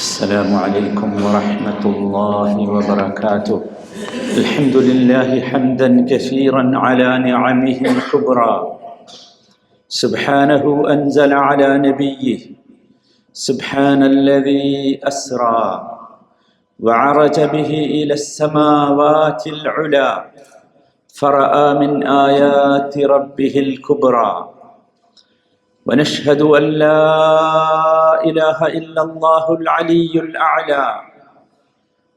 السلام عليكم ورحمة الله وبركاته. الحمد لله حمدا كثيرا على نعمه الكبرى. سبحانه أنزل على نبيه. سبحان الذي أسرى وعرج به إلى السماوات العلى فرأى من آيات ربه الكبرى. ونشهد أن لا إله إلا الله العلي الأعلى.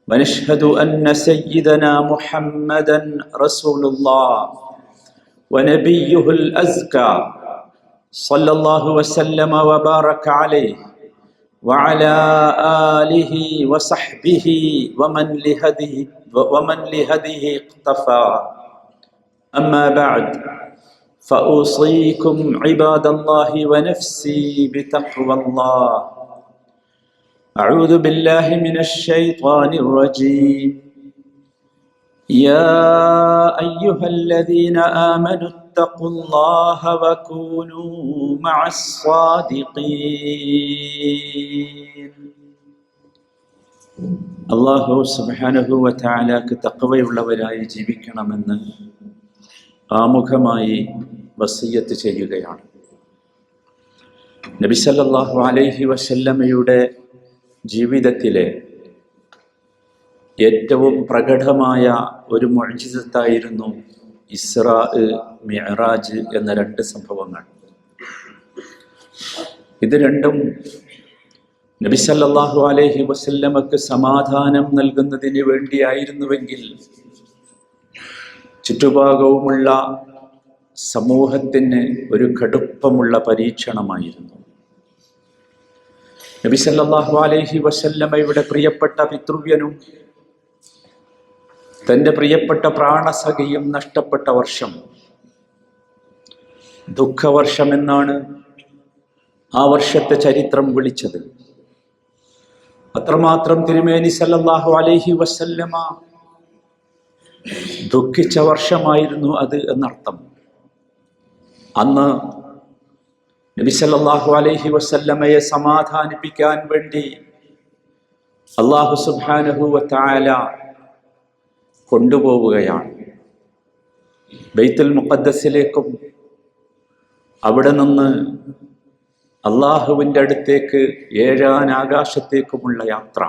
ونشهد أن سيدنا محمدا رسول الله ونبيه الأزكى صلى الله وسلم وبارك عليه وعلى آله وصحبه ومن لهديه اقتفى. أما بعد، فأوصيكم عباد الله ونفسي بتقوى الله. أعوذ بالله من الشيطان الرجيم. يا أيها الذين آمنوا اتقوا الله وكونوا مع الصادقين. അല്ലാഹു സുബ്ഹാനഹു വ തആലക്ക് തഖ്വയുള്ളവരായി ജീവിക്കണമെന്ന് ആമുഖമായി വസിയ്യത്ത് ചെയ്യുകയാണ്. നബി സല്ലല്ലാഹു അലൈഹി വസല്ലമയുടെ ജീവിതത്തിലെ ഏറ്റവും പ്രകടമായ ഒരു മുഅ്ജിസത്തായിരുന്നു ഇസ്രാ മിഅ്റാജ് എന്ന രണ്ട് സംഭവങ്ങൾ. ഇത് രണ്ടും നബി സല്ലല്ലാഹു അലൈഹി വസല്ലമക്ക് സമാധാനം നൽകുന്നതിന് വേണ്ടിയായിരുന്നുവെങ്കിൽ ചുറ്റുഭാഗവുമുള്ള സമൂഹത്തിന് ഒരു കടുപ്പമുള്ള പരീക്ഷണമായിരുന്നു. നബി സല്ലല്ലാഹു അലൈഹി വസല്ലമയുടെ പ്രിയപ്പെട്ട പിതൃവ്യനും തൻ്റെ പ്രിയപ്പെട്ട പ്രാണസഖിയും നഷ്ടപ്പെട്ട വർഷം ദുഃഖവർഷമെന്നാണ് ആ വർഷത്തെ ചരിത്രം വിളിച്ചത്. അത്രമാത്രം തിരുമേനി സല്ലല്ലാഹു അലൈഹി വസല്ലമ ദുഃഖിച്ച വർഷമായിരുന്നു അത് എന്നർത്ഥം. അന്ന് നബി സല്ലല്ലാഹു അലൈഹി വസല്ലമയെ സമാധാനിപ്പിക്കാൻ വേണ്ടി അല്ലാഹു സുബ്ഹാനഹു വ തആല കൊണ്ടുപോവുകയാണ് ബൈത്തുൽ മുഖദ്ദസിലേക്കും അവിടെ നിന്ന് അള്ളാഹുവിൻ്റെ അടുത്തേക്ക് ഏഴാൻ ആകാശത്തേക്കുമുള്ള യാത്ര.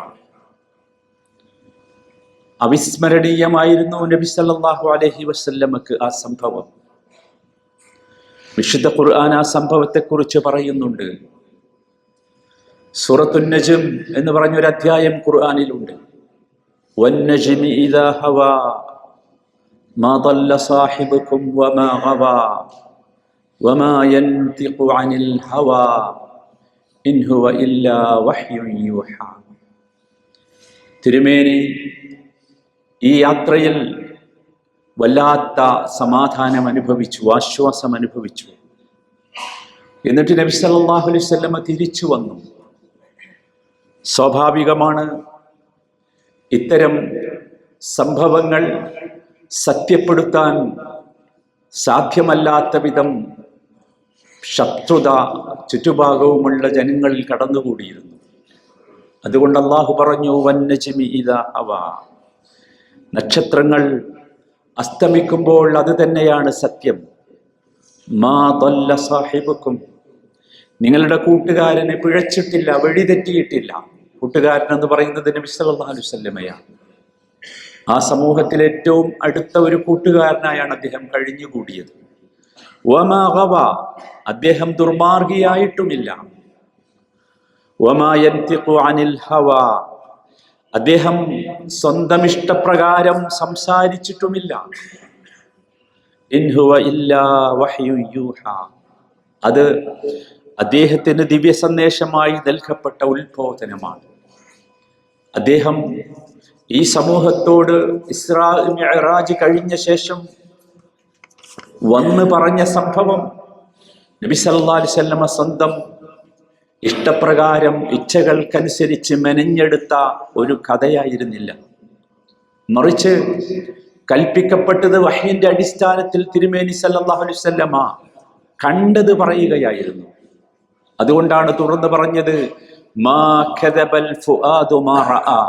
അവിസ്മരണീയമായിരുന്നു നബി സല്ലല്ലാഹു അലൈഹി വസല്ലമക്ക് ആ സംഭവം. വിശുദ്ധ ഖുർആൻ ആ സംഭവത്തെക്കുറിച്ച് പറയുന്നുണ്ട്. സൂറത്തുൻ നജ്ം എന്ന് പറഞ്ഞൊരു അധ്യായം ഖുർആനിലുണ്ട്. വന്നജ്മി ഇദാ ഹവാ മാ ضل സാഹിബുകും വമാ ഗവാ വമാ യൻതിഖു അനിൽ ഹവാ ഇൻ ഹുവ ഇല്ലാ വഹ്യുൻ യൂഹാ. തിരുമേനി ഈ യാത്രയിൽ വല്ലാത്ത സമാധാനം അനുഭവിച്ചു, ആശ്വാസം അനുഭവിച്ചു. എന്നിട്ട് നബി സല്ലല്ലാഹു അലൈഹി വസല്ലമ തിരിച്ചു വന്നു. സ്വാഭാവികമാണ്, ഇത്തരം സംഭവങ്ങൾ സത്യപ്പെടുത്താൻ സാധ്യമല്ലാത്ത വിധം ശത്രുത ചുറ്റുഭാഗവുമുള്ള ജനങ്ങളിൽ കടന്നുകൂടിയിരുന്നു. അതുകൊണ്ട് അല്ലാഹു പറഞ്ഞു, വന്നജ്മി ഇദാ ഹവാ, നക്ഷത്രങ്ങൾ അസ്തമിക്കുമ്പോൾ അത് തന്നെയാണ് സത്യം. മാ ضل സാഹിബുക്കും, നിങ്ങളുടെ കൂട്ടുകാരനെ പിഴച്ചിട്ടില്ല, വഴിതെറ്റിയിട്ടില്ല. കൂട്ടുകാരൻ എന്ന് പറയുന്നത് നബി സല്ലല്ലാഹു അലൈഹി വസല്ലമയാണ്. ആ സമൂഹത്തിൽ ഏറ്റവും അടുത്ത ഒരു കൂട്ടുകാരനായാണ് അദ്ദേഹം കഴിഞ്ഞുകൂടിയത്. വമാ ഗവാ, അദ്ദേഹം ദുർമാർഗിയായിട്ടുമില്ല. വമാ യൻതിഖു അനിൽ ഹവാ, അദ്ദേഹം സ്വന്തം ഇഷ്ടപ്രകാരം സംസാരിച്ചിട്ടുമില്ല. ഇൻ ഹുവ ഇല്ലാ വഹ്യു യൂഹാ, അത് അദ്ദേഹത്തിന് ദിവ്യ സന്ദേശമായി നൽകപ്പെട്ട ഉത്ബോധനമാണ്. അദ്ദേഹം ഈ സമൂഹത്തോട് ഇസ്രാ മിഅ്റാജ് കഴിഞ്ഞ ശേഷം വന്ന് പറഞ്ഞ സംഭവം നബി സല്ലല്ലാഹു അലൈഹി വസല്ലമ സ്വന്തം ഇഷ്ടപ്രകാരം ഇച്ഛകൾക്കനുസരിച്ച് മെനഞ്ഞെടുത്ത ഒരു കഥയായിരുന്നില്ല. മറിച്ച് കൽപ്പിക്കപ്പെട്ടത് വഹ്യിന്റെ അടിസ്ഥാനത്തിൽ തിരുമേനി സല്ലല്ലാഹു അലൈഹി വസല്ലമ കണ്ടത് പറയുകയായിരുന്നു. അതുകൊണ്ടാണ് തുറന്നു പറഞ്ഞത്, മാ കദബൽ ഫുആദു മാ റആ.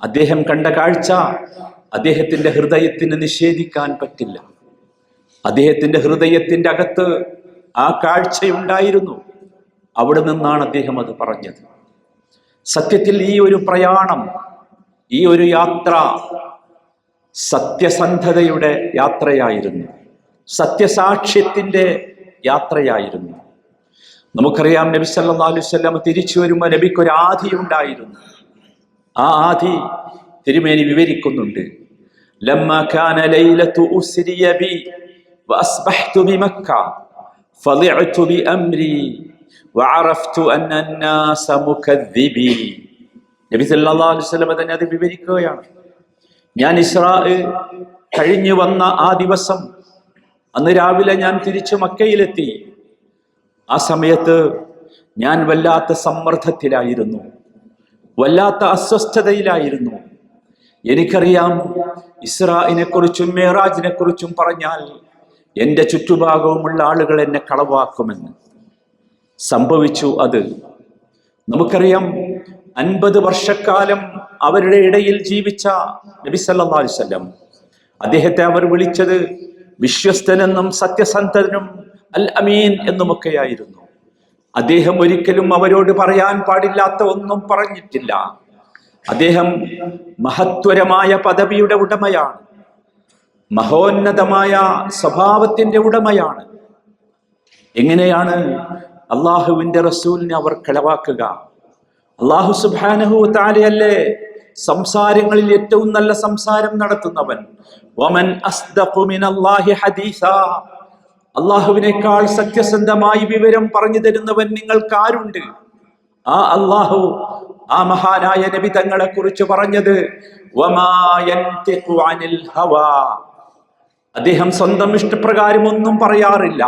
അദ്ദേഹം കണ്ട കാഴ്ച അദ്ദേഹത്തിന്റെ ഹൃദയത്തിന് നിഷേധിക്കാൻ പറ്റില്ല. അദ്ദേഹത്തിന്റെ ഹൃദയത്തിന്റെ അകത്ത് ആ കാഴ്ചയുണ്ടായിരുന്നു. അവിടെ നിന്നാണ് അദ്ദേഹം അത് പറഞ്ഞത്. സത്യത്തിൽ ഈ ഒരു പ്രയാണം, ഈ ഒരു യാത്ര സത്യസന്ധതയുടെ യാത്രയായിരുന്നു, സത്യസാക്ഷ്യത്തിന്റെ യാത്രയായിരുന്നു. നമുക്കറിയാം, നബി സല്ലല്ലാഹു അലൈഹി വസല്ലം തിരിച്ചു വരുമ്പോൾ നബിക്ക് ഒരു ആധി ഉണ്ടായിരുന്നു. ആ ആധി തിരുമേനി വിവരിക്കുന്നുണ്ട്. ലമ്മാ കാന ലൈലതു ഉസ്രിയ ബി വഅസ്ബഹ്തു ബിമക്ക ഫളിഅതു ബിഅംരി വഅറഫ്തു അന്ന അന്നാസ മുകദ്ദിബി. നബി സല്ലല്ലാഹു അലൈഹി വസല്ലം തന്നെ അത് വിവരിക്കുകയാണ്. ഞാൻ ഇസ്രാ കഴിഞ്ഞു വന്ന ആ ദിവസം, അന്ന് രാവിലെ ഞാൻ തിരിച്ചു മക്കയിലെത്തി. ആ സമയത്ത് ഞാൻ വല്ലാത്ത സമ്മർദ്ദത്തിലായിരുന്നു, വല്ലാത്ത അസ്വസ്ഥതയിലായിരുന്നു. എനിക്കറിയാം, ഇസ്രാഇനെ കുറിച്ചും മേറാജിനെ കുറിച്ചും പറഞ്ഞാൽ എൻ്റെ ചുറ്റുഭാഗവുമുള്ള ആളുകൾ എന്നെ കളവാക്കുമെന്ന്. സംഭവിച്ചു അത്. നമുക്കറിയാം, 50 വർഷക്കാലം അവരുടെ ഇടയിൽ ജീവിച്ച നബി സല്ലല്ലാഹു അലൈഹി വസല്ലം, അദ്ദേഹത്തെ അവർ വിളിച്ചത് വിശ്വസ്തനെന്നും സത്യസന്ധനും അൽ അമീൻ എന്നുമൊക്കെയായിരുന്നു. അദ്ദേഹം ഒരിക്കലും അവരോട് പറയാൻ പാടില്ലാത്ത ഒന്നും പറഞ്ഞിട്ടില്ല. അദ്ദേഹം മഹത്വരമായ പദവിയുടെ ഉടമയാണ്, മഹോന്നതമായ സ്വഭാവത്തിന്റെ ഉടമയാണ്. എങ്ങനെയാണ് അള്ളാഹുവിന്റെ റസൂലിനെ അവർ കളവാക്കുക? അള്ളാഹു സുബ്ഹാനഹു വ തആലയല്ലേ സംസാരങ്ങളിൽ ഏറ്റവും നല്ല സംസാരം നടത്തുന്നവൻ. വമൻ അസ്ദഖു മിനല്ലാഹി ഹദീസാ. അള്ളാഹുവിനേക്കാൾ സത്യസന്ധമായി വിവരം പറഞ്ഞു തരുന്നവൻ നിങ്ങൾക്കാരുണ്ട്? ആ അള്ളാഹു ആ മഹാനായ നബി തങ്ങളെ കുറിച്ച് പറഞ്ഞത് വമാ യൻതിഖു അനിൽ ഹവാ. അദ്ദേഹം സ്വന്തം ഇഷ്ടപ്രകാരം ഒന്നും പറയാറില്ല.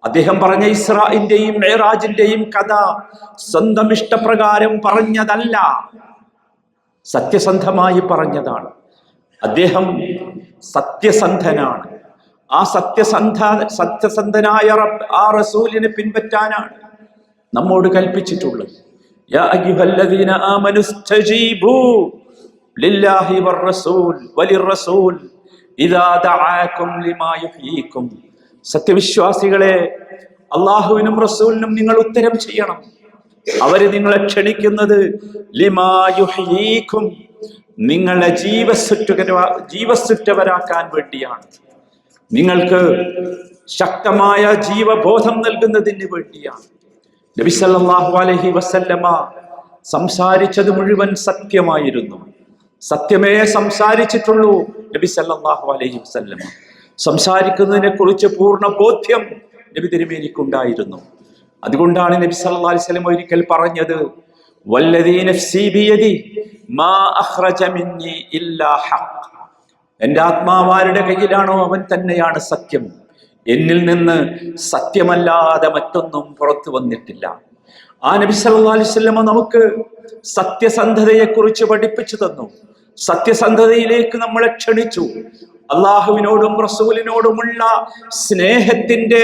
അദ്ദേഹം പറഞ്ഞ ഇസ്രാഇന്റെയും മേറാജിന്റെയും കഥ സ്വന്തം ഇഷ്ടപ്രകാരം പറഞ്ഞതല്ല, സത്യസന്ധമായി പറഞ്ഞതാണ്. അദ്ദേഹം സത്യസന്ധനാണ്. ആ സത്യസന്ധനായ ആ റസൂലിനെ പിൻപറ്റാനാണ് നമ്മോട് കൽപ്പിച്ചിട്ടുള്ളത്. യാ അയ്യുഹല്ലദീന ആമനു ഇസ്തജീബൂ ലില്ലാഹി വറസൂൽ വലിർറസൂൽ ഇദാ ദഅാകും ലിമാ യുഹ്യീകും. സത്യവിശ്വാസികളെ, അള്ളാഹുവിനും റസൂലിനും നിങ്ങൾ ഉത്തരം ചെയ്യണം. അവര് നിങ്ങളെ ക്ഷണിക്കുന്നത് ലിമാ യുഹ്യീകും, നിങ്ങളെ ജീവസുറ്റവരാക്കാൻ വേണ്ടിയാണ്, നിങ്ങൾക്ക് ശക്തമായ ജീവബോധം നൽകുന്നതിന് വേണ്ടിയാണ്. നബി സല്ലല്ലാഹു അലൈഹി വസല്ലമ സംസാരിച്ചത് മുഴുവൻ സത്യമായിരുന്നു. സത്യമേ സംസാരിച്ചിട്ടുള്ളൂ നബി സല്ലല്ലാഹു അലൈഹി വസല്ലമ. സംസാരിക്കുന്നതിനെ കുറിച്ച് പൂർണ്ണ ബോധ്യം നബി തിരുമേനിക്കുണ്ടായിരുന്നു. അതുകൊണ്ടാണ് നബി സല്ലല്ലാഹു അലൈഹി വസല്ലം ഒരിക്കൽ പറഞ്ഞത്, വല്ലദീ നഫ്സി ബിയദി മാ അഖ്റജ മിന്നി ഇല്ലാ ഹഖ്. എൻ്റെ ആത്മാവാരുടെ കയ്യിലാണോ അവൻ തന്നെയാണ് സത്യം. എന്നിൽ നിന്ന് സത്യമല്ലാതെ മറ്റൊന്നും പുറത്തു വന്നിട്ടില്ല. ആ നബി സല്ലല്ലാഹു അലൈഹി വസല്ലം നമുക്ക് സത്യസന്ധതയെ കുറിച്ച് പഠിപ്പിച്ചു തന്നു. സത്യസന്ധതയിലേക്ക് നമ്മളെ ക്ഷണിച്ചു. അള്ളാഹുവിനോടും റസൂലിനോടുമുള്ള സ്നേഹത്തിന്റെ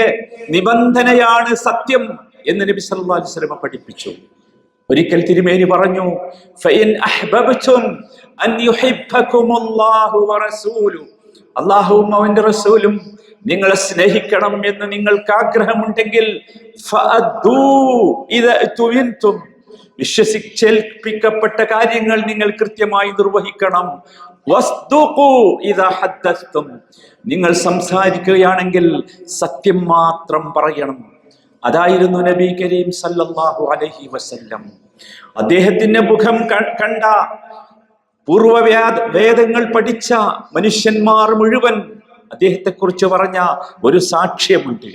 നിബന്ധനയാണ് സത്യം എന്ന് നബി സല്ലല്ലാഹു അലൈഹി വസല്ലം പഠിപ്പിച്ചു. ഒരിക്കൽ തിരുമേനി പറഞ്ഞു, ഫഇൻ അഹ്ബബ്തും അൻ യുഹിബ്ബകുമുല്ലാഹു വറസൂലു. അല്ലാഹുവും അവന്റെ റസൂലും നിങ്ങളെ സ്നേഹിക്കണം എന്ന് നിങ്ങൾക്ക് ആഗ്രഹമുണ്ടെങ്കിൽ ഫഅദ്ദൂ ഇദാ തുവിൻതും. വിശ്വസിച്ചേൽപ്പിക്കപ്പെട്ട കാര്യങ്ങൾ നിങ്ങൾ കൃത്യമായി നിർവഹിക്കണം. വസ്ദുഖൂ ഇദാ ഹദ്ദസ്തും. നിങ്ങൾ സംസാരിക്കുകയാണെങ്കിൽ സത്യം മാത്രം പറയണം. അതായിരുന്നു നബി കരീം സല്ലല്ലാഹു അലൈഹി വസല്ലം. അദ്ദേഹത്തിന്റെ മുഖം കണ്ട വേദങ്ങൾ പഠിച്ച മനുഷ്യന്മാർ മുഴുവൻ അദ്ദേഹത്തെ കുറിച്ച് പറഞ്ഞ ഒരു സാക്ഷ്യമുണ്ട്.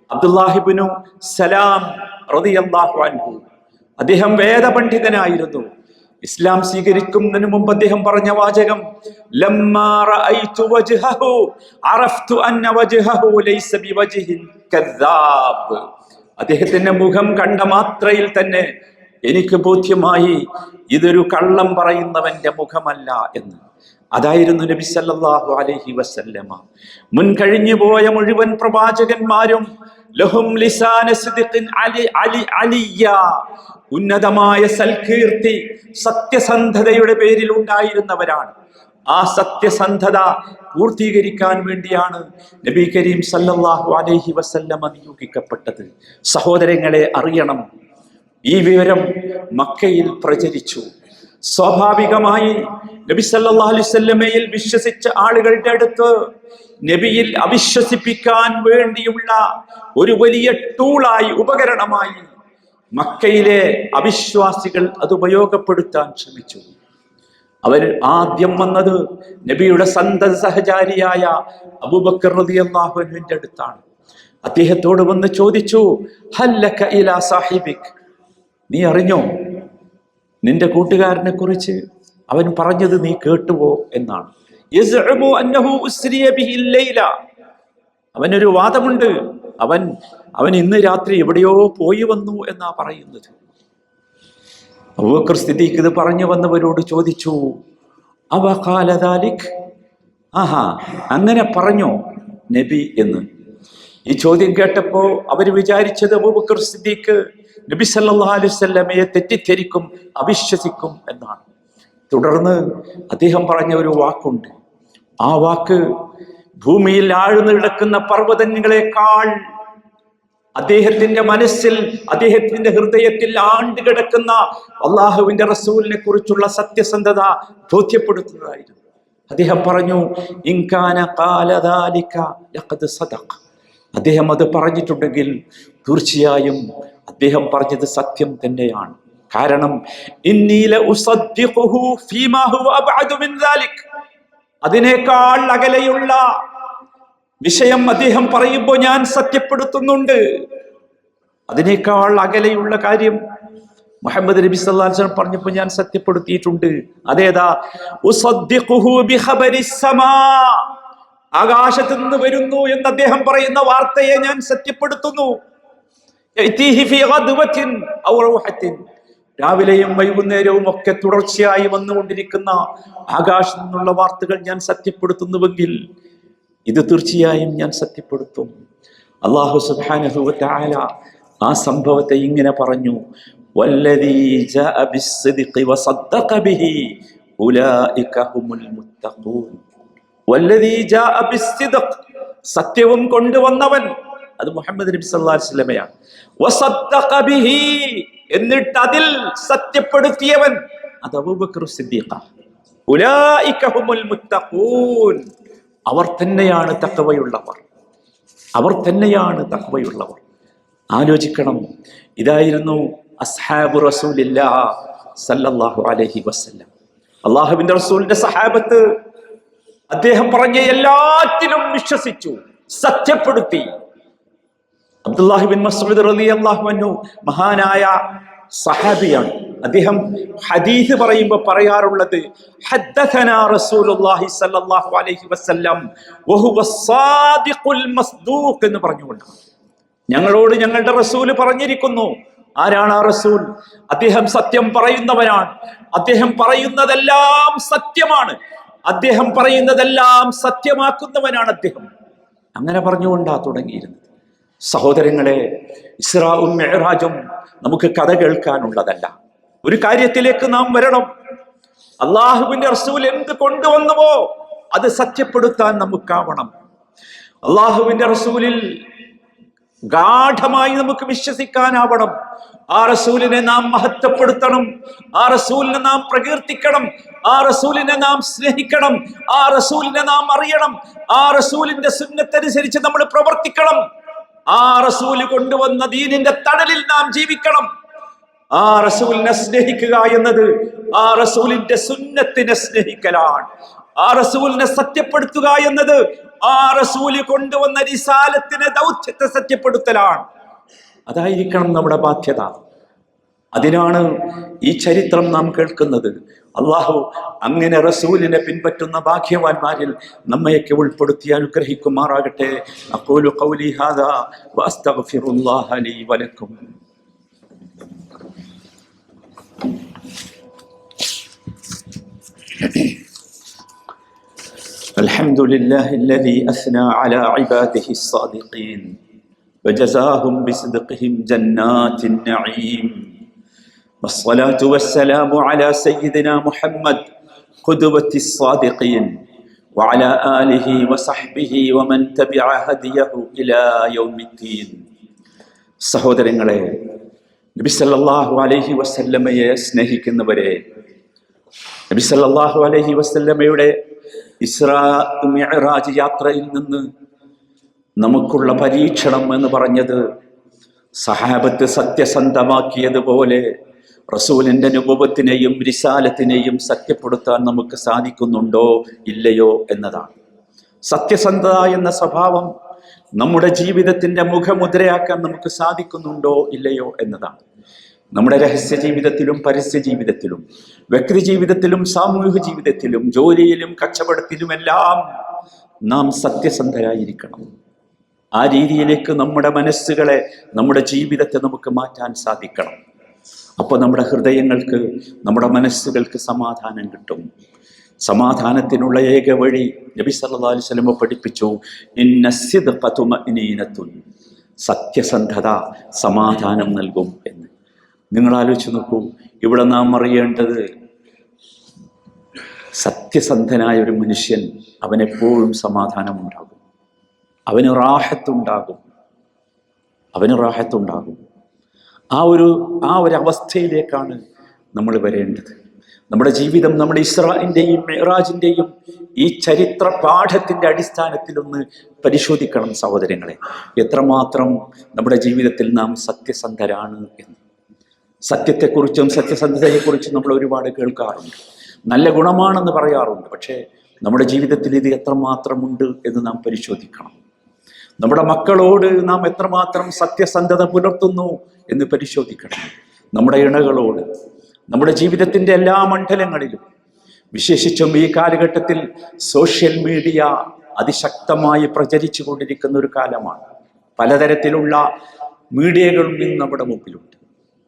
അബ്ദുല്ലാഹിബ്നു സലാം റളിയല്ലാഹു അൻഹു, അദ്ദേഹം വേദപണ്ഡിതനായിരുന്നു. ഇസ്ലാം സ്വീകരിക്കുന്നതിന് മുമ്പ് അദ്ദേഹം പറഞ്ഞ വാചകം, ലമ്മാ റഅയ്തു വജ്ഹഹു അറഫ്തു അന്ന വജ്ഹഹു ലൈസ ബിവജ്ഹിൻ കദ്ദാബ്. അദ്ദേഹത്തിന്റെ മുഖം കണ്ട മാത്രയിൽ തന്നെ എനിക്ക് ബോധ്യമായി ഇതൊരു കള്ളം പറയുന്നവന്റെ മുഖമല്ല എന്ന്. അതായിരുന്നു നബി സല്ലല്ലാഹു അലൈഹി വസല്ലമ. മുൻകഴിഞ്ഞു പോയ മുഴുവൻ പ്രവാചകന്മാരും ലഹും ലിസാന സിദ്ഖിൻ അലിയ, ഉന്നതമായ സൽകീർത്തി സത്യസന്ധതയുടെ പേരിൽ ഉണ്ടായിരുന്നവരാണ്. ആ സത്യസന്ധത പൂർത്തീകരിക്കാൻ വേണ്ടിയാണ് നബി കരീം സല്ലല്ലാഹു അലൈഹി വസല്ലമ നിയോഗിക്കപ്പെട്ടത്. സഹോദരങ്ങളെ, അറിയണം, ഈ വിവരം മക്കയിൽ പ്രചരിച്ചു. സ്വാഭാവികമായി നബി സല്ലല്ലാഹു അലൈഹി വസല്ലമയിൽ വിശ്വസിച്ച ആളുകളുടെ അടുത്ത് നബിയിൽ അവിശ്വസിപ്പിക്കാൻ വേണ്ടിയുള്ള ഒരു വലിയ ടൂളായി, ഉപകരണമായി മക്കയിലെ അവിശ്വാസികൾ അത് ഉപയോഗപ്പെടുത്താൻ ശ്രമിച്ചു. അവർ ആദ്യം വന്നത് നബിയുടെ സന്തത സഹചാരിയായ അബൂബക്കർ റളിയല്ലാഹു അൻഹുവിന്റെ അടുത്താണ്. അദ്ദേഹത്തോട് വന്ന് ചോദിച്ചു, ഹല്ലക ഇലാ സാഹിബിക്, നീ അറിഞ്ഞോ നിന്റെ കൂട്ടുകാരനെ കുറിച്ച്? അവൻ പറഞ്ഞത് നീ കേട്ടുവോ എന്നാണ്. യസ്ഉമു അന്നഹു ഉസ്രിയ ബിഹി ലൈല, അവനൊരു വാദമുണ്ട്, അവൻ ഇന്ന് രാത്രി എവിടെയോ പോയി വന്നു എന്നാ പറയുന്നത്. അബൂബക്കർ സിദ്ദീഖ് ഇത് പറഞ്ഞു വന്നവരോട് ചോദിച്ചു, അവ ഖാല ദാലിക്, ആഹാ, അങ്ങനെ പറഞ്ഞോ നബി എന്ന്. ഈ ചോദ്യം കേട്ടപ്പോൾ അവർ വിചാരിച്ചത് അബൂബക്കർ സിദ്ദീഖ് നബി സല്ലല്ലാഹു അലൈഹി വസല്ലമയെ തെറ്റിദ്ധരിക്കും, അവിശ്വസിക്കും എന്നാണ്. തുടർന്ന് അദ്ദേഹം പറഞ്ഞ ഒരു വാക്കുണ്ട്. ആ വാക്ക് ഭൂമിയിൽ ആഴ്ന്നു കിടക്കുന്ന പർവ്വതങ്ങളെക്കാൾ അദ്ദേഹത്തിന്റെ മനസ്സിൽ, അദ്ദേഹത്തിന്റെ ഹൃദയത്തിൽ ആണ്ടുകിടക്കുന്ന അള്ളാഹുവിന്റെ റസൂലിനെ കുറിച്ചുള്ള സത്യസന്ധത ബോധ്യപ്പെടുത്തുന്നതായിരുന്നു. അദ്ദേഹം പറഞ്ഞു, ഇൻകാന ഖാല ദാലിക ലഖദ് സദഖ, അദ്ദേഹം അത് പറഞ്ഞിട്ടുണ്ടെങ്കിൽ തീർച്ചയായും അദ്ദേഹം പറഞ്ഞത് സത്യം തന്നെയാണ്. കാരണം ഇന്നി ലഉസദ്ദിഖുഹു ഫീമാ ഹുവ അബ്അദു മിൻ ദാലിക്, അതിനേക്കാൾ അകലെയുള്ള വിഷയം അദ്ദേഹം പറയുമ്പോൾ ഞാൻ സത്യപ്പെടുത്തുന്നുണ്ട്. അതിനേക്കാൾ അകലെയുള്ള കാര്യം മുഹമ്മദ് നബി സല്ലല്ലാഹു അലൈഹി വസല്ലം പറഞ്ഞപ്പോൾ ഞാൻ സത്യപ്പെടുത്തിയിട്ടുണ്ട്. അതേതാ? ഉസദ്ദിഖുഹു ബിഖബരിസ് സമാ, ആകാശത്ത് നിന്ന് വരുന്നു എന്ന് അദ്ദേഹം പറയുന്ന വാർത്തയെ ഞാൻ സത്യപ്പെടുത്തുന്നു. രാവിലെയും വൈകുന്നേരവും ഒക്കെ തുടർച്ചയായി വന്നുകൊണ്ടിരിക്കുന്ന ആകാശത്ത് നിന്നുള്ള വാർത്തകൾ ഞാൻ സത്യപ്പെടുത്തുന്നുവെങ്കിൽ ഇത് തീർച്ചയായും ഞാൻ സത്യപ്പെടുത്തും. അല്ലാഹു സുബ്ഹാനഹു വ തആല ആ സംഭവത്തെ ഇങ്ങനെ പറഞ്ഞു, വല്ലദീ ജാഅ ബിസ്സിദ്ഖി വസദ്ദഖ ബിഹി ഉലൈക ഹുമുൽ മുത്തഖൂൻ. വല്ലദീ ജാഅ ബിസ്സിദ്ഖ്, സത്യവും കൊണ്ടുവന്നവൻ, അത് മുഹമ്മദ് നബി സല്ലല്ലാഹു അലൈഹി വസല്ലമയാണ്. വസദ്ദഖ ബിഹി, എന്നിട്ട് അതിൽ സത്യപ്പെടുത്തിയവൻ, അത് അബൂബക്കർ സിദ്ദീഖ്. ഉലൈക ഹുമുൽ മുത്തഖൂൻ, അവർ തന്നെയാണ് തഖ്വയുള്ളവർ, അവർ തന്നെയാണ് തഖ്വയുള്ളവർ. ആലോചിക്കണം, ഇതായിരുന്നു അസ്ഹാബു റസൂലില്ലാഹ് സല്ലല്ലാഹു അലൈഹി വസല്ലം. അല്ലാഹുവിന്റെ റസൂലിന്റെ സഹാബത്ത് അദ്ദേഹം പറഞ്ഞ എല്ലാറ്റിലും വിശ്വസിച്ചു, സത്യപ്പെടുത്തി. അബ്ദുല്ലാഹി ബിൻ മസ്ഊദ് റളിയല്ലാഹു അൻഹു മഹാനായ സഹാബിയാണ്. അദ്ദേഹം ഹദീസ് പറയുമ്പോൾ പറയാറുള്ളത് ഹദ്ദസനാ റസൂലുള്ളാഹി സ്വല്ലല്ലാഹു അലൈഹി വസല്ലം വഹുവ സ്സാദിഖുൽ മസ്ദൂഖ് എന്ന് പറഞ്ഞുകൊണ്ട് ഞങ്ങളോട് ഞങ്ങളുടെ റസൂല് പറഞ്ഞിരിക്കുന്നു. ആരാണ് ആ റസൂൽ? അദ്ദേഹം സത്യം പറയുന്നവനാണ്, അദ്ദേഹം പറയുന്നതെല്ലാം സത്യമാണ്, അദ്ദേഹം പറയുന്നതെല്ലാം സത്യമാക്കുന്നവനാണ് അദ്ദേഹം. അങ്ങനെ പറഞ്ഞുകൊണ്ടാ തുടങ്ങിയിരുന്നത്. സഹോദരങ്ങളെ, ഇസ്രാഉം മിഅ്റാജും നമുക്ക് കഥ കേൾക്കാനുള്ളതല്ല. ഒരു കാര്യത്തിലേക്ക് നാം വരണം. അള്ളാഹുവിന്റെ റസൂൽ എന്ത് കൊണ്ടുവന്നുവോ അത് സത്യപ്പെടുത്താൻ നമുക്കാവണം. അള്ളാഹുവിന്റെ റസൂലിൽ ഗാഢമായി നമുക്ക് വിശ്വസിക്കാനാവണം. ആ റസൂലിനെ നാം മഹത്വപ്പെടുത്തണം, ആ റസൂലിനെ നാം പ്രകീർത്തിക്കണം, ആ റസൂലിനെ നാം സ്നേഹിക്കണം, ആ റസൂലിനെ നാം അറിയണം, ആ റസൂലിന്റെ സുന്നത്തനുസരിച്ച് നമ്മൾ പ്രവർത്തിക്കണം, ആ റസൂല് കൊണ്ടുവന്ന ദീനിന്റെ തണലിൽ നാം ജീവിക്കണം. ആ റസൂലിനെ സ്നേഹിക്കുക എന്നത് ആ റസൂലിന്റെ സുന്നത്തിനെ സ്നേഹിക്കലാണ്. ആ റസൂലിനെ സത്യപ്പെടുത്തുക എന്നത് ആ റസൂല് കൊണ്ടുവന്ന റിസാലത്തിനെ, ദൗത്യത്തെ സത്യപ്പെടുത്തലാണ്. അതായിരിക്കണം നമ്മുടെ ബാധ്യത. അതിനാണ് ഈ ചരിത്രം നാം കേൾക്കുന്നത്. അള്ളാഹു അങ്ങനെ റസൂലിനെ പിൻപറ്റുന്ന ഭാഗ്യവാന്മാരിൽ നമ്മയൊക്കെ ഉൾപ്പെടുത്തി അനുഗ്രഹിക്കുമാറാകട്ടെ. അഖൂലു ഖൗലി ഹാദാ വഅസ്തഗ്ഫിറുല്ലാഹ ലീ വലക്കും. الحمد لله الذي أثنى على عباده الصادقين وجزاهم بصدقهم جنات النعيم والصلاة والسلام على سيدنا محمد قدوة الصادقين وعلى آله وصحبه ومن تبع هديه إلى يوم الدين. സഹോദരങ്ങളെ, നബി സല്ലല്ലാഹു അലൈഹി വസല്ലമയെ സ്നേഹിക്കുന്നവരെ, നബി സല്ലല്ലാഹു അലൈഹി വസല്ലമയുടെ ഇസ്രാ മിഅ്റാജ് യാത്രയിൽ നിന്ന് നമുക്കുള്ള പരീക്ഷണം എന്ന് പറഞ്ഞത് സഹാബത്ത് സത്യസന്ധമാക്കിയതുപോലെ റസൂലിന്റെ നുബുവത്തിനെയും റിസാലത്തിനെയും സത്യപ്പെടുത്താൻ നമുക്ക് സാധിക്കുന്നുണ്ടോ ഇല്ലയോ എന്നതാണ്. സത്യസന്ധത എന്ന സ്വഭാവം നമ്മുടെ ജീവിതത്തിന്റെ മുഖമുദ്രയാക്കാൻ നമുക്ക് സാധിക്കുന്നുണ്ടോ ഇല്ലയോ എന്നതാണ്. നമ്മുടെ രഹസ്യ ജീവിതത്തിലും പരസ്യ ജീവിതത്തിലും വ്യക്തി ജീവിതത്തിലും സാമൂഹിക ജീവിതത്തിലും ജോലിയിലും കച്ചവടത്തിലുമെല്ലാം നാം സത്യസന്ധരായിരിക്കണം. ആ രീതിയിലേക്ക് നമ്മുടെ മനസ്സുകളെ, നമ്മുടെ ജീവിതത്തെ നമുക്ക് മാറ്റാൻ സാധിക്കണം. അപ്പോൾ നമ്മുടെ ഹൃദയങ്ങൾക്ക്, നമ്മുടെ മനസ്സുകൾക്ക് സമാധാനം കിട്ടും. സമാധാനത്തിനുള്ള ഏക വഴി നബി സല്ലല്ലാഹു അലൈഹി വസല്ലം പഠിപ്പിച്ചു, ഇന്ന സിദ്ഖ തുമഇനീനത്തുൻ, സത്യസന്ധത സമാധാനം നൽകും എന്ന്. നിങ്ങൾ ആലോചിച്ച് നോക്കൂ, ഇവിടെ നാം അറിയേണ്ടത് സത്യസന്ധനായ ഒരു മനുഷ്യൻ അവനെപ്പോഴും സമാധാനമുണ്ടാകും, അവന് റാഹത്തുണ്ടാകും. ആ ഒരു അവസ്ഥയിലേക്കാണ് നമ്മൾ വരേണ്ടത്. നമ്മുടെ ജീവിതം നമ്മുടെ ഇസ്രാഇന്റെയും മിഅ്റാജിന്റെയും ഈ ചരിത്ര പാഠത്തിന്റെ അടിസ്ഥാനത്തിലൊന്ന് പരിശോധിക്കണം സഹോദരങ്ങളെ, എത്രമാത്രം നമ്മുടെ ജീവിതത്തിൽ നാം സത്യസന്ധരാണ് എന്ന്. സത്യത്തെക്കുറിച്ചും സത്യസന്ധതയെക്കുറിച്ചും നമ്മൾ ഒരുപാട് കേൾക്കാറുണ്ട്, നല്ല ഗുണമാണെന്ന് പറയാറുണ്ട്. പക്ഷേ നമ്മുടെ ജീവിതത്തിൽ ഇത് എത്രമാത്രമുണ്ട് എന്ന് നാം പരിശോധിക്കണം. നമ്മുടെ മക്കളോട് നാം എത്രമാത്രം സത്യസന്ധത പുലർത്തുന്നു എന്ന് പരിശോധിക്കണം. നമ്മുടെ ഇണകളോട്, നമ്മുടെ ജീവിതത്തിൻ്റെ എല്ലാ മണ്ഡലങ്ങളിലും, വിശേഷിച്ചും ഈ കാലഘട്ടത്തിൽ സോഷ്യൽ മീഡിയ അതിശക്തമായി പ്രചരിച്ചു കൊണ്ടിരിക്കുന്ന ഒരു കാലമാണ്. പലതരത്തിലുള്ള മീഡിയകളും ഇന്ന് നമ്മുടെ മുമ്പിലുണ്ട്.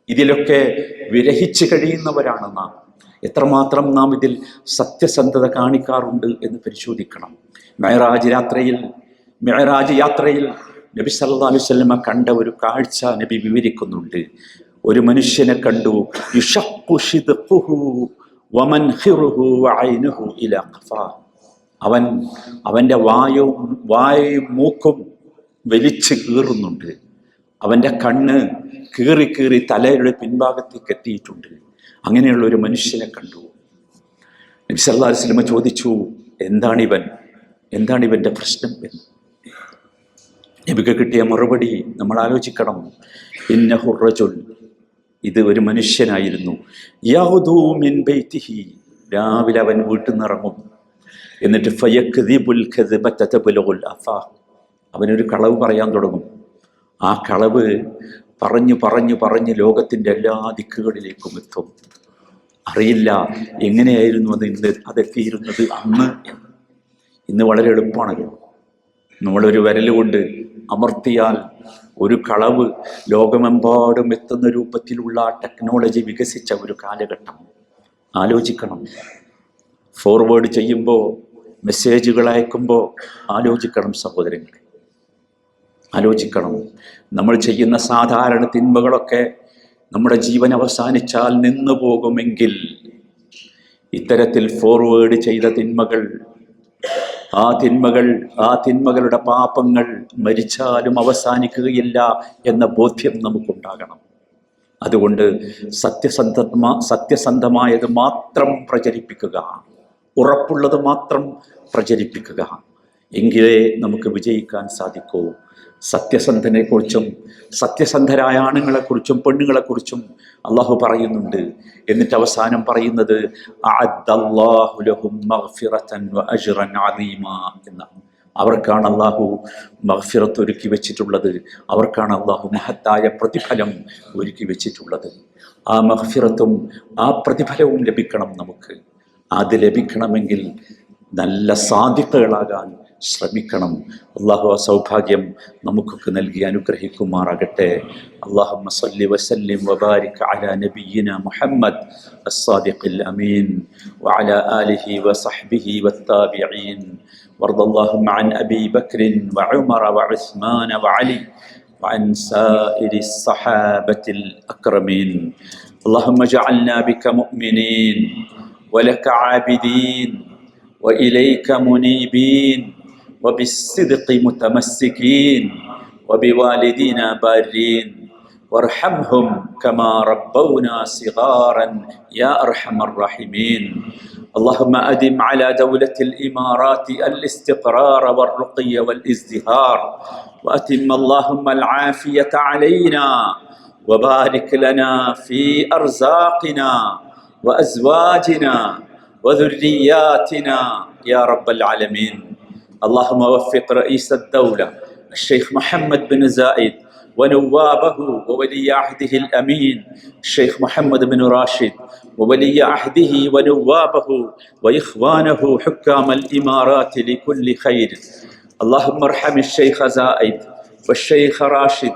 ഇതിലൊക്കെ വിരഹിച്ചു കഴിയുന്നവരാണ് നാം. എത്രമാത്രം നാം ഇതിൽ സത്യസന്ധത കാണിക്കാറുണ്ട് എന്ന് പരിശോധിക്കണം. മിഅ്റാജ് യാത്രയിൽ നബി സല്ലല്ലാഹു അലൈഹി വസല്ലം കണ്ട ഒരു കാഴ്ച നബി വിവരിക്കുന്നുണ്ട്. ഒരു മനുഷ്യനെ കണ്ടു, യുഷഖ്ഖു ശിദ്ഖുഹു വമൻഖിറുഹു വഅയ്നുഹു ഇലാ ഖഫാ, അവൻ്റെ വായും മൂക്കും വലിച്ചു കീറുന്നുണ്ട്, അവൻ്റെ കണ്ണ് കീറി തലയുടെ പിൻഭാഗത്തേക്ക് എത്തിയിട്ടുണ്ട്. അങ്ങനെയുള്ള ഒരു മനുഷ്യനെ കണ്ടു. നബി സല്ലല്ലാഹു അലൈഹി വസല്ലം ചോദിച്ചു, എന്താണിവൻ്റെ പ്രശ്നം എന്ന്. നബിക്ക് കിട്ടിയ മറുപടി നമ്മൾ ആലോചിക്കണം. ഇന്നഹു റജുൽ, ഇത് ഒരു മനുഷ്യനായിരുന്നു. യഗ്ദൂ മിൻ ബൈതിഹി, രാവിലെ അവൻ വീട്ടിൽ നിന്ന് ഇറങ്ങും. എന്നിട്ട് ഫയക്ദിബുൽ കദ്ബത തബ്ലുഗുൽ അഫാ, അവനൊരു കളവ് പറയാൻ തുടങ്ങും. ആ കളവ് പറഞ്ഞു ലോകത്തിൻ്റെ എല്ലാ ദിക്കുകളിലേക്കും എത്തും. അറിയില്ല എങ്ങനെയായിരുന്നു അതെത്തിയിരുന്നത് അന്ന്. ഇന്ന് വളരെ എളുപ്പമാണല്ലോ. നമ്മളൊരു വിരൽ കൊണ്ട് അമർത്തിയാൽ ഒരു കളവ് ലോകമെമ്പാടും എത്തുന്ന രൂപത്തിലുള്ള ടെക്നോളജി വികസിച്ച ഒരു കാലഘട്ടം. ആലോചിക്കണം. ഫോർവേഡ് ചെയ്യുമ്പോൾ, മെസ്സേജുകൾ അയക്കുമ്പോൾ ആലോചിക്കണം സഹോദരങ്ങളെ, ആലോചിക്കണം. നമ്മൾ ചെയ്യുന്ന സാധാരണ തിന്മകളൊക്കെ നമ്മുടെ ജീവൻ അവസാനിച്ചാൽ നിന്നു പോകുമെങ്കിൽ, ഇത്തരത്തിൽ ഫോർവേഡ് ചെയ്ത തിന്മകൾ, ആ തിന്മകളുടെ പാപങ്ങൾ മരിച്ചാലും അവസാനിക്കുകയില്ല എന്ന ബോധ്യം നമുക്കുണ്ടാകണം. അതുകൊണ്ട് സത്യസന്ധമായത് മാത്രം പ്രചരിപ്പിക്കുക, ഉറപ്പുള്ളത് മാത്രം പ്രചരിപ്പിക്കുക, എങ്കിലേ നമുക്ക് വിജയിക്കാൻ സാധിക്കൂ. സത്യസന്ധനെക്കുറിച്ചും സത്യസന്ധരായ ആണുങ്ങളെക്കുറിച്ചും പെണ്ണുങ്ങളെക്കുറിച്ചും അള്ളാഹു പറയുന്നുണ്ട്. എന്നിട്ട് അവസാനം പറയുന്നത് അഅദ്ദല്ലാഹു ലഹും മഗ്ഫിറതൻ വഅജ്റൻ അദീമാ എന്നാണ്. അവർക്കാണ് അള്ളാഹു മഗ്ഫിറത്ത് ഒരുക്കി വെച്ചിട്ടുള്ളത്, അവർക്കാണ് അള്ളാഹു മഹത്തായ പ്രതിഫലം ഒരുക്കി വെച്ചിട്ടുള്ളത്. ആ മഗ്ഫിറത്തും ആ പ്രതിഫലവും ലഭിക്കണം നമുക്ക്. അത് ലഭിക്കണമെങ്കിൽ നല്ല സാദിഖുകളാകാൻ ശ്രമിക്കണം. അള്ളാഹു ആ സൗഭാഗ്യം നമുക്കൊക്കെ നൽകി അനുഗ്രഹിക്കുമാറാകട്ടെ. അല്ലാഹുമ്മ സല്ലി വസല്ലിം വബാരിക് അലാ നബിയ്യിന മുഹമ്മദ് അസ്സാദിഖിൽ അമീൻ വഅലാ ആലിഹി വസഹ്ബിഹി വത്താബിഈൻ. വർദല്ലാഹുമ്മ അൻ അബീ ബക്ർ വഉമർ വഉസ്മാൻ വഅലി وعن سائر الصحابة الأكرمين. اللهم اجعلنا بك مؤمنين ولك عابدين وإليك منيبين وبالصدق متمسكين وبوالدينا بارين، وارحمهم كما ربونا صغارا يا أرحم الراحمين. اللهم أدم على دولة الإمارات الاستقرار والرقي والازدهار، وأتم اللهم العافية علينا، وبارك لنا في أرزاقنا وأزواجنا وذرياتنا يا رب العالمين. اللهم وفق رئيس الدولة الشيخ محمد بن زايد ونوابه وولي عهده الأمين الشيخ محمد بن راشد، وولي عهده ونوابه وإخوانه حكام الإمارات لكل خير. اللهم ارحم الشيخ زايد والشيخ راشد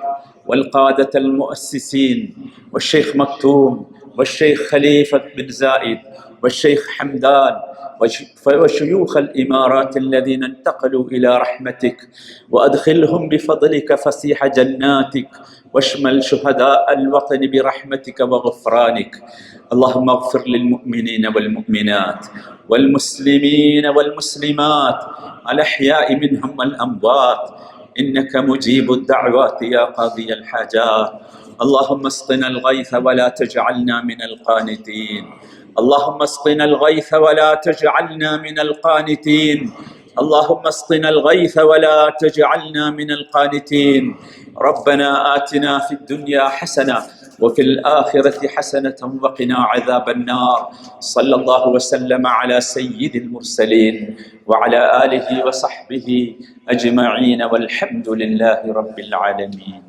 والقادة المؤسسين والشيخ مكتوم والشيخ خليفة بن زايد والشيخ حمدان وشيوخ الإمارات الذين انتقلوا إلى رحمتك، وأدخلهم بفضلك فسيح جناتك، واشمل شهداء الوطن برحمتك وغفرانك. اللهم اغفر للمؤمنين والمؤمنات والمسلمين والمسلمات الأحياء منهم والأموات، إنك مجيب الدعوات يا قاضي الحاجات. اللهم اسقنا الغيث ولا تجعلنا من القانتين. اللهم اسقنا الغيث ولا تجعلنا من القانتين. اللهم اسقنا الغيث ولا تجعلنا من القانتين. ربنا آتنا في الدنيا حسنة وفي الآخرة حسنة وقنا عذاب النار. صلى الله وسلم على سيد المرسلين وعلى آله وصحبه أجمعين، والحمد لله رب العالمين.